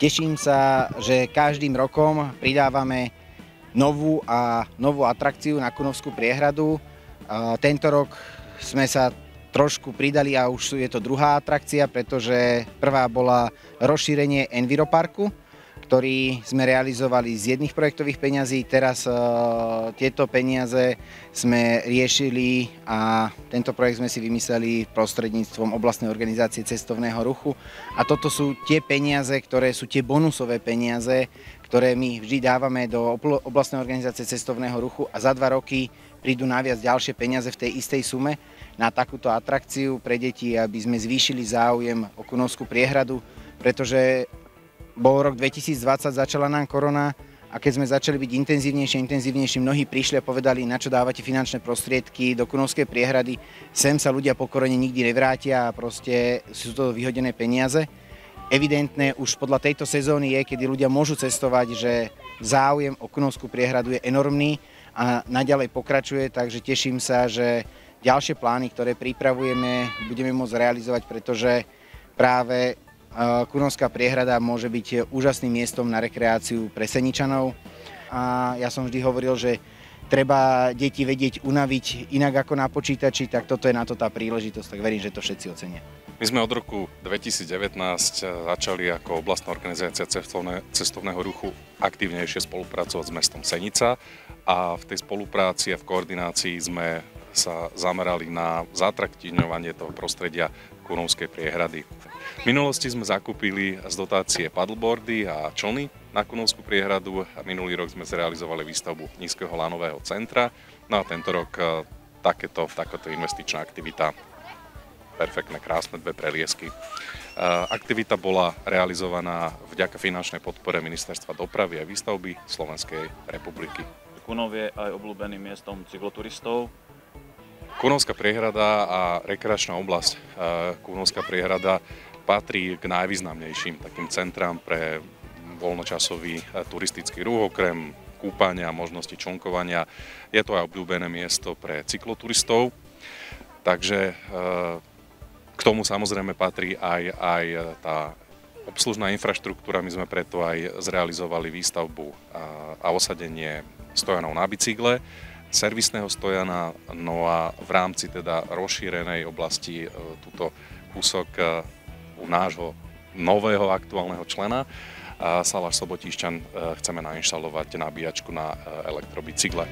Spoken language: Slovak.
Teším sa, že každým rokom pridávame novú atrakciu na Kunovskú priehradu. Tento rok sme sa trošku pridali a už je to druhá atrakcia, pretože prvá bola rozšírenie Enviroparku, ktorý sme realizovali z jedných projektových peňazí. Teraz tieto peniaze sme riešili a tento projekt sme si vymysleli prostredníctvom oblastnej organizácie cestovného ruchu. A toto sú tie peniaze, ktoré sú tie bonusové peniaze, ktoré my vždy dávame do oblastnej organizácie cestovného ruchu a za 2 roky prídu naviac ďalšie peniaze v tej istej sume na takúto atrakciu pre deti, aby sme zvýšili záujem o Kunovskú priehradu, pretože bol rok 2020, začala nám korona a keď sme začali byť intenzívnejší, mnohí prišli a povedali, na čo dávate finančné prostriedky do Kunovskej priehrady, sem sa ľudia po korone nikdy nevrátia a proste sú to vyhodené peniaze. Evidentné už podľa tejto sezóny je, kedy ľudia môžu cestovať, že záujem o Kunovskú priehradu je enormný a naďalej pokračuje, takže teším sa, že ďalšie plány, ktoré pripravujeme, budeme môcť realizovať, pretože práve Kunovská priehrada môže byť úžasným miestom na rekreáciu pre Seničanov. A ja som vždy hovoril, že treba deti vedieť unaviť inak ako na počítači, tak toto je na to tá príležitosť, tak verím, že to všetci ocenia. My sme od roku 2019 začali ako oblastná organizácia cestovného ruchu aktívnejšie spolupracovať s mestom Senica a v tej spolupráci a v koordinácii sme sa zamerali na zatraktívňovanie toho prostredia Kunovskej priehrady. V minulosti sme zakúpili z dotácie paddleboardy a člny na Kunovskú priehradu a minulý rok sme zrealizovali výstavbu nízkeho lanového centra. No a tento rok takáto investičná aktivita, perfektné, krásne 2 preliesky. Aktivita bola realizovaná vďaka finančnej podpore Ministerstva dopravy a výstavby Slovenskej republiky. Kunov je aj obľúbeným miestom cykloturistov. Kunovská priehrada a rekreačná oblasť Kunovská priehrada patrí k najvýznamnejším takým centrám pre voľnočasový turistický ruch, okrem kúpania a možnosti člnkovania. Je to aj obľúbené miesto pre cykloturistov, takže k tomu samozrejme patrí aj tá obslužná infraštruktúra. My sme preto aj zrealizovali výstavbu a osadenie stojanov na bicykle, servisného stojana, no a v rámci teda rozšírenej oblasti túto kúsok u nášho nového aktuálneho člena Salaš Sobotišťan chceme nainštalovať nabíjačku na elektrobicykle.